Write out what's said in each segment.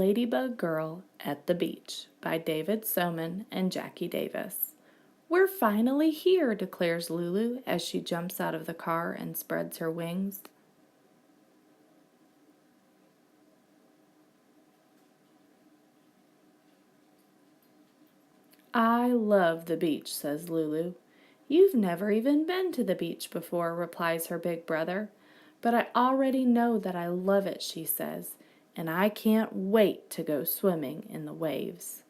Ladybug Girl at the Beach by David Soman and Jackie Davis. We're finally here, declares Lulu as she jumps out of the car and spreads her wings. I love the beach, says Lulu. You've never even been to the beach before, replies her big brother. But I already know that I love it, she says, and I can't wait to go swimming in the waves.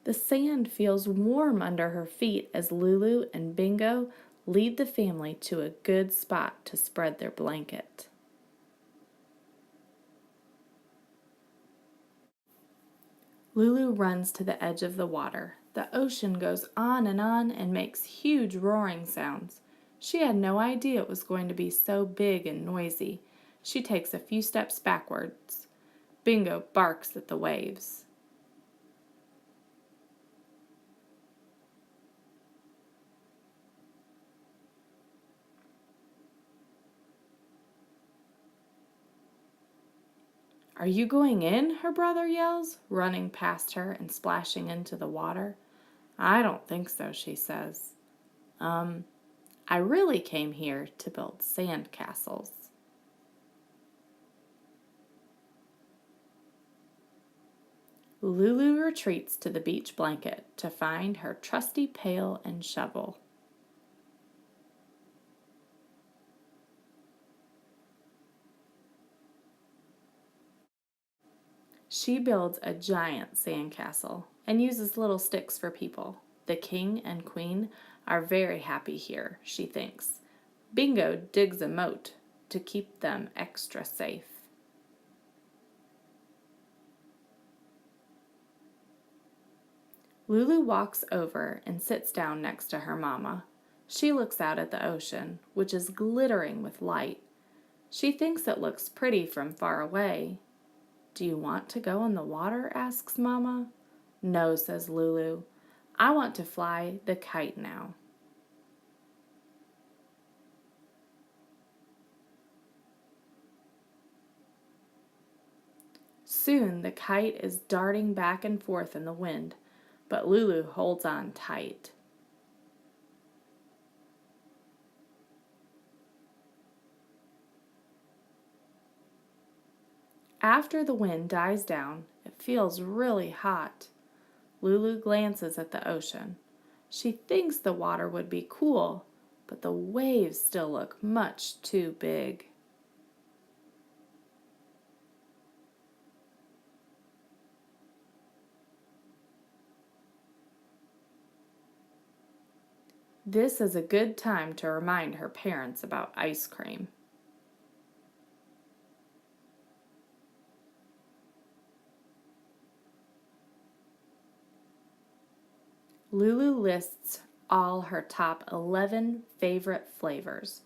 The sand feels warm under her feet as Lulu and Bingo lead the family to a good spot to spread their blanket. Lulu runs to the edge of the water. The ocean goes on and makes huge roaring sounds. She had no idea it was going to be so big and noisy. She takes a few steps backwards. Bingo barks at the waves. Are you going in? Her brother yells, running past her and splashing into the water. I don't think so, she says. I really came here to build sand castles. Lulu retreats to the beach blanket to find her trusty pail and shovel. She builds a giant sandcastle and uses little sticks for people. The king and queen are very happy here, she thinks. Bingo digs a moat to keep them extra safe. Lulu walks over and sits down next to her mama. She looks out at the ocean, which is glittering with light. She thinks it looks pretty from far away. Do you want to go in the water? Asks Mama. No, says Lulu. I want to fly the kite now. Soon the kite is darting back and forth in the wind, but Lulu holds on tight. After the wind dies down, it feels really hot. Lulu glances at the ocean. She thinks the water would be cool, but the waves still look much too big. This is a good time to remind her parents about ice cream. Lulu lists all her top 11 favorite flavors: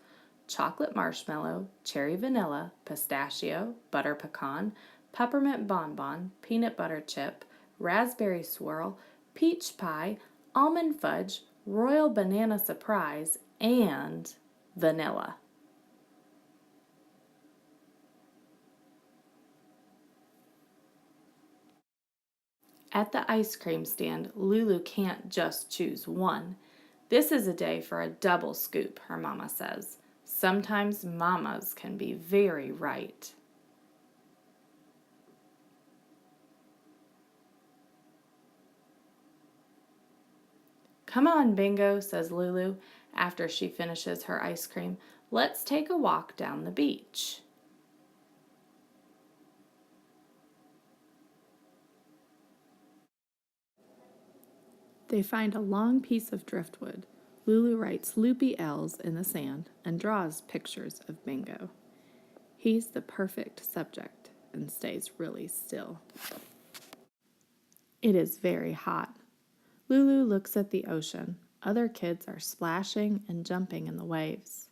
chocolate marshmallow, cherry vanilla, pistachio, butter pecan, peppermint bonbon, peanut butter chip, raspberry swirl, peach pie, almond fudge, royal banana surprise, and vanilla. At the ice cream stand, Lulu can't just choose one. This is a day for a double scoop, her mama says. Sometimes mamas can be very right. Come on, Bingo, says Lulu after she finishes her ice cream. Let's take a walk down the beach. They find a long piece of driftwood. Lulu writes loopy L's in the sand and draws pictures of Bingo. He's the perfect subject and stays really still. It is very hot. Lulu looks at the ocean. Other kids are splashing and jumping in the waves.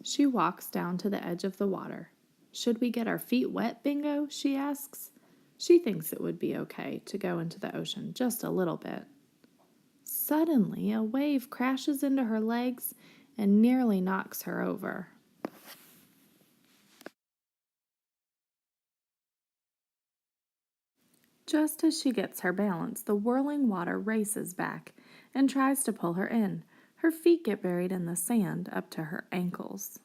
She walks down to the edge of the water. Should we get our feet wet, Bingo? She asks. She thinks it would be okay to go into the ocean just a little bit. Suddenly, a wave crashes into her legs and nearly knocks her over. Just as she gets her balance, the whirling water races back and tries to pull her in. Her feet get buried in the sand up to her ankles.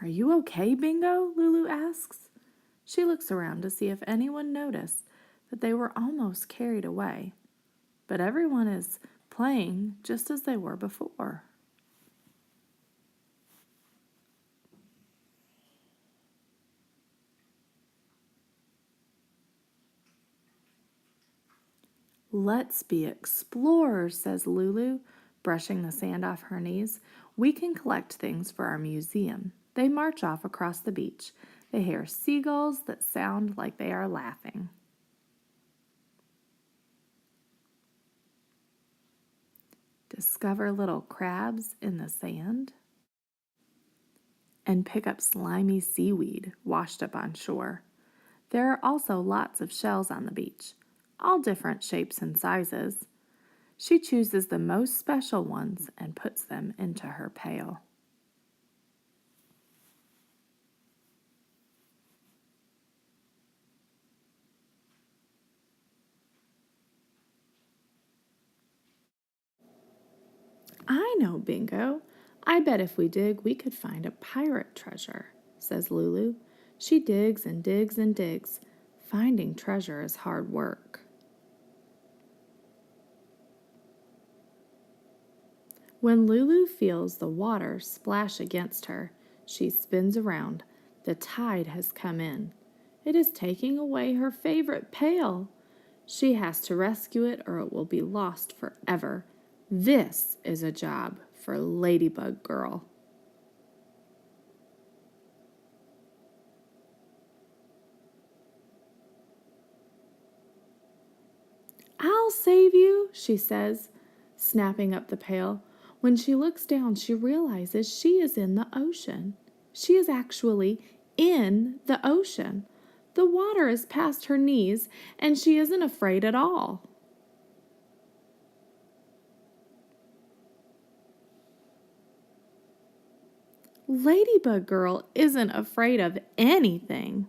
Are you okay, Bingo? Lulu asks. She looks around to see if anyone noticed that they were almost carried away, but everyone is playing just as they were before. Let's be explorers, says Lulu, brushing the sand off her knees. We can collect things for our museum. They march off across the beach. They hear seagulls that sound like they are laughing. Discover little crabs in the sand. And pick up slimy seaweed washed up on shore. There are also lots of shells on the beach, all different shapes and sizes. She chooses the most special ones and puts them into her pail. I know, Bingo. I bet if we dig, we could find a pirate treasure, says Lulu. She digs and digs and digs. Finding treasure is hard work. When Lulu feels the water splash against her, she spins around. The tide has come in. It is taking away her favorite pail. She has to rescue it or it will be lost forever. This is a job for Ladybug Girl. I'll save you, she says, snapping up the pail. When she looks down, she realizes she is in the ocean. She is actually in the ocean. The water is past her knees, and she isn't afraid at all. Ladybug Girl isn't afraid of anything.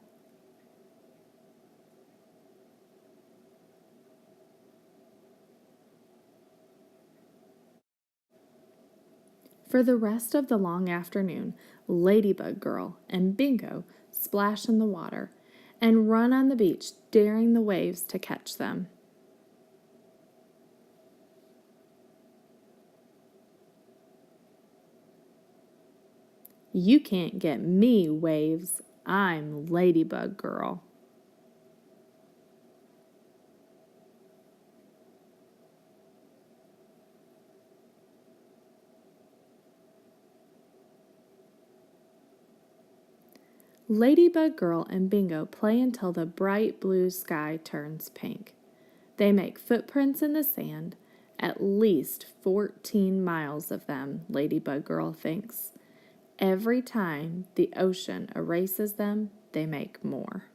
For the rest of the long afternoon, Ladybug Girl and Bingo splash in the water and run on the beach, daring the waves to catch them. You can't get me, waves. I'm Ladybug Girl. Ladybug Girl and Bingo play until the bright blue sky turns pink. They make footprints in the sand, at least 14 miles of them, Ladybug Girl thinks. Every time the ocean erases them, they make more.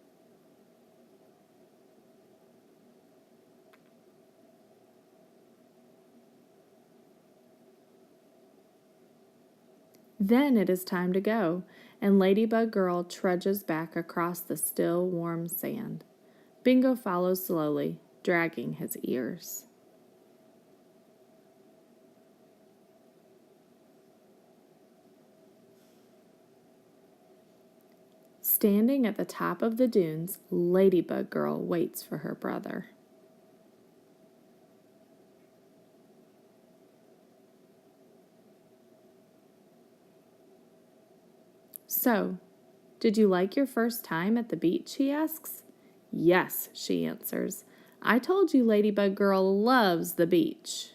Then it is time to go, and Ladybug Girl trudges back across the still, warm sand. Bingo follows slowly, dragging his ears. Standing at the top of the dunes, Ladybug Girl waits for her brother. So, did you like your first time at the beach? He asks. Yes, she answers. I told you Ladybug Girl loves the beach.